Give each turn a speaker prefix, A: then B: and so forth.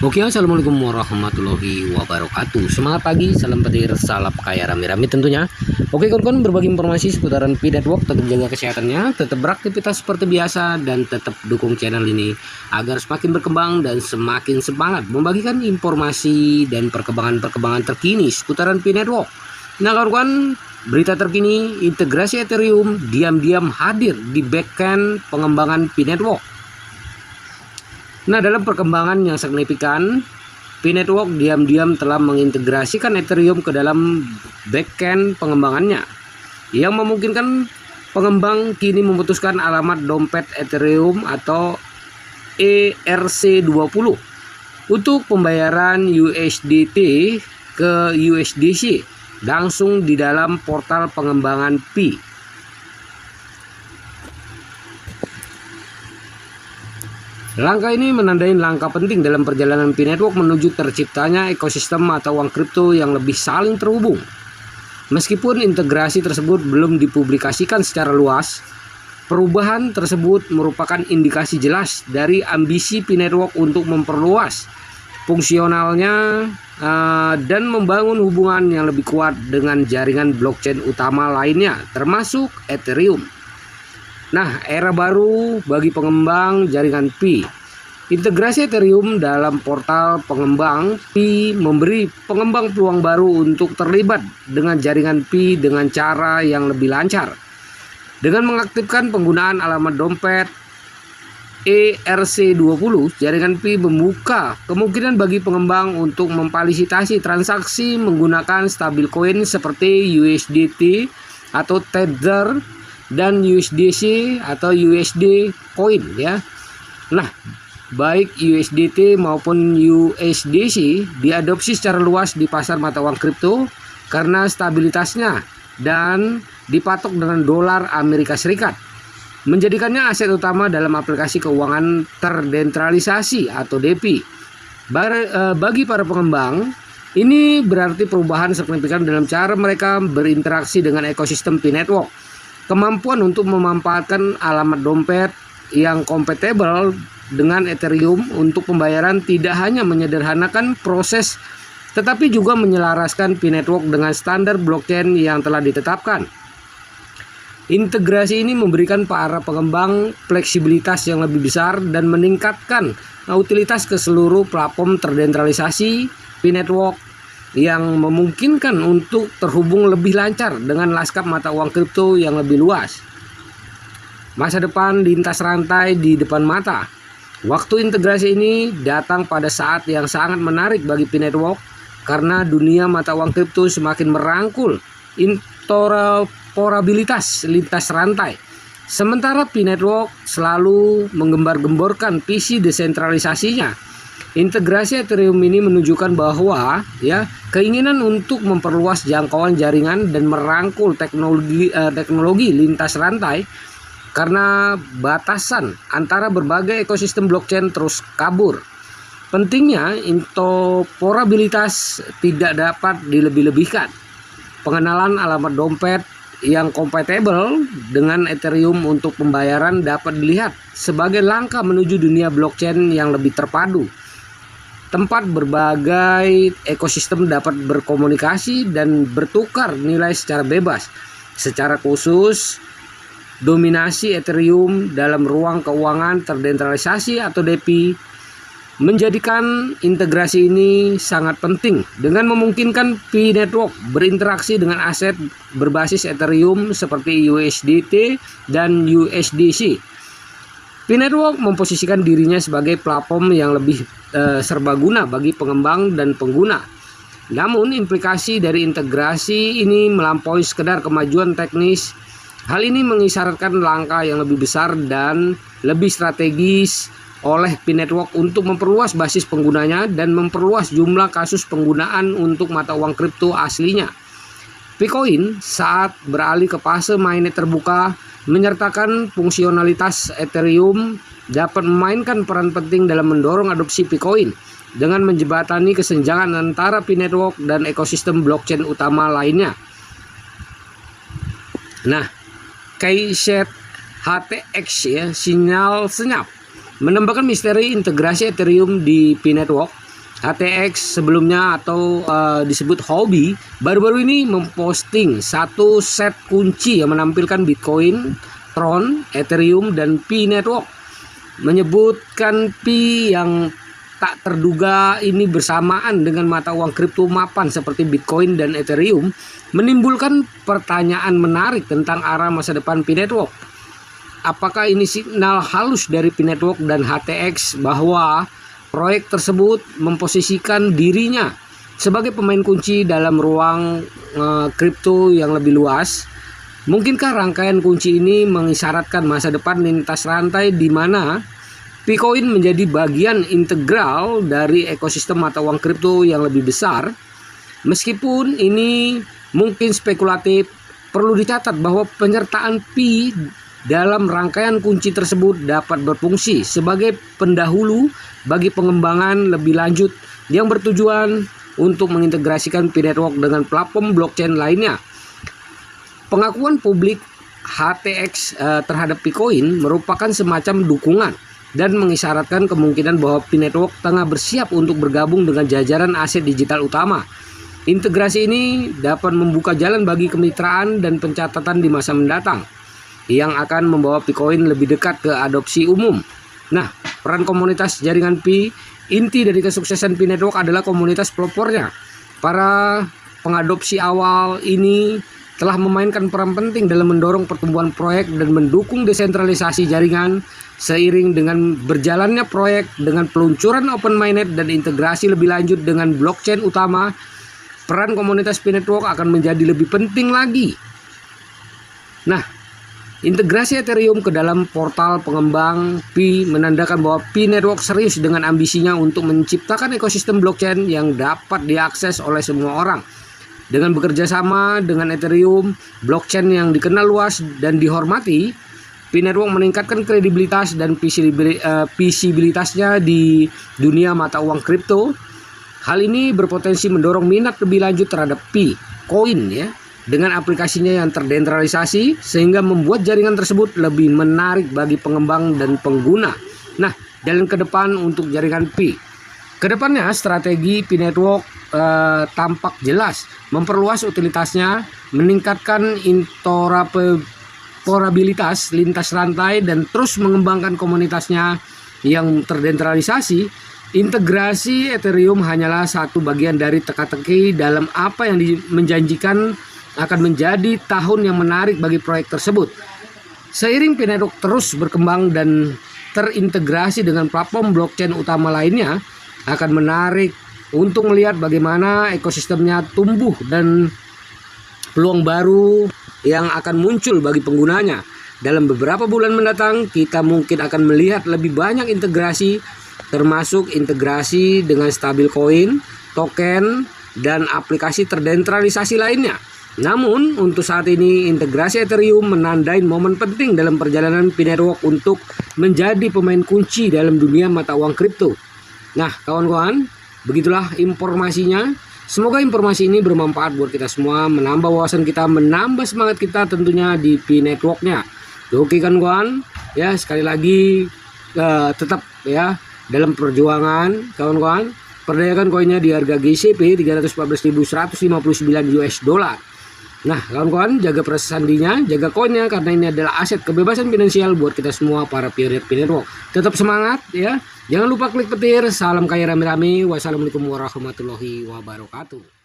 A: Oke, assalamualaikum warahmatullahi wabarakatuh. Semangat pagi, salam petir, salam kaya rame-rame tentunya. Oke kawan-kawan, berbagi informasi seputaran P-Network. Tetap jaga kesehatannya, tetap beraktivitas seperti biasa, dan tetap dukung channel ini agar semakin berkembang dan semakin semangat membagikan informasi dan perkembangan terkini seputaran P-Network. Nah kawan-kawan, berita terkini, integrasi Ethereum diam-diam hadir di backend pengembangan P-Network. Nah, dalam perkembangan yang signifikan, P-Network diam-diam telah mengintegrasikan Ethereum ke dalam backend pengembangannya, yang memungkinkan pengembang kini memutuskan alamat dompet Ethereum atau ERC20 untuk pembayaran USDT ke USDC langsung di dalam portal pengembangan Pi. Langkah ini menandai langkah penting dalam perjalanan P-Network menuju terciptanya ekosistem mata uang kripto yang lebih saling terhubung. Meskipun integrasi tersebut belum dipublikasikan secara luas, perubahan tersebut merupakan indikasi jelas dari ambisi P-Network untuk memperluas fungsionalnya dan membangun hubungan yang lebih kuat dengan jaringan blockchain utama lainnya, termasuk Ethereum. Nah, era baru bagi pengembang jaringan Pi. Integrasi Ethereum dalam portal pengembang Pi memberi pengembang peluang baru untuk terlibat dengan jaringan Pi dengan cara yang lebih lancar. Dengan mengaktifkan penggunaan alamat dompet ERC20, jaringan Pi membuka kemungkinan bagi pengembang untuk memfasilitasi transaksi menggunakan stablecoin seperti USDT atau Tether dan USDC atau USD coin ya. Nah, baik USDT maupun USDC diadopsi secara luas di pasar mata uang kripto karena stabilitasnya dan dipatok dengan dolar Amerika Serikat, menjadikannya aset utama dalam aplikasi keuangan terdesentralisasi atau DeFi. Bagi para pengembang, ini berarti perubahan signifikan dalam cara mereka berinteraksi dengan ekosistem P-Network. Kemampuan untuk memanfaatkan alamat dompet yang kompatibel dengan Ethereum untuk pembayaran tidak hanya menyederhanakan proses, tetapi juga menyelaraskan P-Network dengan standar blockchain yang telah ditetapkan. Integrasi ini memberikan para pengembang fleksibilitas yang lebih besar dan meningkatkan utilitas ke seluruh platform terdesentralisasi P-Network, yang memungkinkan untuk terhubung lebih lancar dengan lanskap mata uang kripto yang lebih luas. Masa depan lintas rantai di depan mata. Waktu integrasi ini datang pada saat yang sangat menarik bagi P-Network karena dunia mata uang kripto semakin merangkul interoperabilitas lintas rantai. Sementara P-Network selalu menggembar-gemborkan visi desentralisasinya. Integrasi Ethereum ini menunjukkan bahwa keinginan untuk memperluas jangkauan jaringan dan merangkul teknologi lintas rantai karena batasan antara berbagai ekosistem blockchain terus kabur. Pentingnya interoperabilitas tidak dapat dilebih-lebihkan. Pengenalan alamat dompet yang kompatibel dengan Ethereum untuk pembayaran dapat dilihat sebagai langkah menuju dunia blockchain yang lebih terpadu, tempat berbagai ekosistem dapat berkomunikasi dan bertukar nilai secara bebas. Secara khusus, dominasi Ethereum dalam ruang keuangan terdesentralisasi atau DeFi menjadikan integrasi ini sangat penting dengan memungkinkan P-Network berinteraksi dengan aset berbasis Ethereum seperti USDT dan USDC. P-Network memposisikan dirinya sebagai platform yang lebih serbaguna bagi pengembang dan pengguna. Namun implikasi dari integrasi ini melampaui sekedar kemajuan teknis. Hal ini mengisyaratkan langkah yang lebih besar dan lebih strategis oleh P-Network untuk memperluas basis penggunanya dan memperluas jumlah kasus penggunaan untuk mata uang kripto aslinya. Picoin saat beralih ke fase mainnet terbuka menyertakan fungsionalitas Ethereum dapat memainkan peran penting dalam mendorong adopsi Picoin dengan menjembatani kesenjangan antara P-Network dan ekosistem blockchain utama lainnya. Nah, Keyshet HTX sinyal senyap menambahkan misteri integrasi Ethereum di P-Network. HTX sebelumnya atau disebut Huobi baru-baru ini memposting satu set kunci yang menampilkan Bitcoin, Tron, Ethereum, dan Pi Network. Menyebutkan Pi yang tak terduga ini bersamaan dengan mata uang kripto mapan seperti Bitcoin dan Ethereum menimbulkan pertanyaan menarik tentang arah masa depan Pi Network. Apakah ini signal halus dari Pi Network dan HTX bahwa proyek tersebut memposisikan dirinya sebagai pemain kunci dalam ruang kripto yang lebih luas? Mungkinkah rangkaian kunci ini mengisyaratkan masa depan lintas rantai di mana Bitcoin menjadi bagian integral dari ekosistem mata uang kripto yang lebih besar? Meskipun ini mungkin spekulatif, perlu dicatat bahwa penyertaan Pi dalam rangkaian kunci tersebut dapat berfungsi sebagai pendahulu bagi pengembangan lebih lanjut yang bertujuan untuk mengintegrasikan Pi Network dengan platform blockchain lainnya. Pengakuan publik HTX terhadap Bitcoin merupakan semacam dukungan dan mengisyaratkan kemungkinan bahwa Pi Network tengah bersiap untuk bergabung dengan jajaran aset digital utama. Integrasi ini dapat membuka jalan bagi kemitraan dan pencatatan di masa mendatang yang akan membawa Bitcoin lebih dekat ke adopsi umum. Nah, peran komunitas jaringan Pi, inti dari kesuksesan Pi Network adalah komunitas pelopornya. Para pengadopsi awal ini telah memainkan peran penting dalam mendorong pertumbuhan proyek dan mendukung desentralisasi jaringan. Seiring dengan berjalannya proyek dengan peluncuran open mainnet dan integrasi lebih lanjut dengan blockchain utama, peran komunitas Pi Network akan menjadi lebih penting lagi. Nah, integrasi Ethereum ke dalam portal pengembang Pi menandakan bahwa Pi Network serius dengan ambisinya untuk menciptakan ekosistem blockchain yang dapat diakses oleh semua orang. Dengan bekerja sama dengan Ethereum, blockchain yang dikenal luas dan dihormati, Pi Network meningkatkan kredibilitas dan visibilitasnya di dunia mata uang kripto. Hal ini berpotensi mendorong minat lebih lanjut terhadap Pi Coin ya, dengan aplikasinya yang terdesentralisasi sehingga membuat jaringan tersebut lebih menarik bagi pengembang dan pengguna. Nah, jalan ke depan untuk jaringan Pi. Kedepannya strategi Pi Network tampak jelas memperluas utilitasnya, meningkatkan interoperabilitas lintas rantai dan terus mengembangkan komunitasnya yang terdesentralisasi. Integrasi Ethereum hanyalah satu bagian dari teka-teki dalam apa yang menjanjikan akan menjadi tahun yang menarik bagi proyek tersebut. Seiring Pi Network terus berkembang dan terintegrasi dengan platform blockchain utama lainnya, akan menarik untuk melihat bagaimana ekosistemnya tumbuh dan peluang baru yang akan muncul bagi penggunanya. Dalam beberapa bulan mendatang, kita mungkin akan melihat lebih banyak integrasi, termasuk integrasi dengan stablecoin, token, dan aplikasi terdesentralisasi lainnya. Namun, untuk saat ini, integrasi Ethereum menandai momen penting dalam perjalanan Pi Network untuk menjadi pemain kunci dalam dunia mata uang kripto. Nah, kawan-kawan, begitulah informasinya. Semoga informasi ini bermanfaat buat kita semua, menambah wawasan kita, menambah semangat kita tentunya di Pi Network-nya. Oke kawan-kawan, ya sekali lagi tetap ya dalam perjuangan kawan-kawan. Perdayakan koinnya di harga GCP 314.159 US dollar. Nah kawan-kawan, jaga sandinya, jaga koinnya karena ini adalah aset kebebasan finansial buat kita semua para pionir Pi Network. Tetap semangat ya. Jangan lupa klik petir. Salam kaya rame-rame. Wassalamualaikum warahmatullahi wabarakatuh.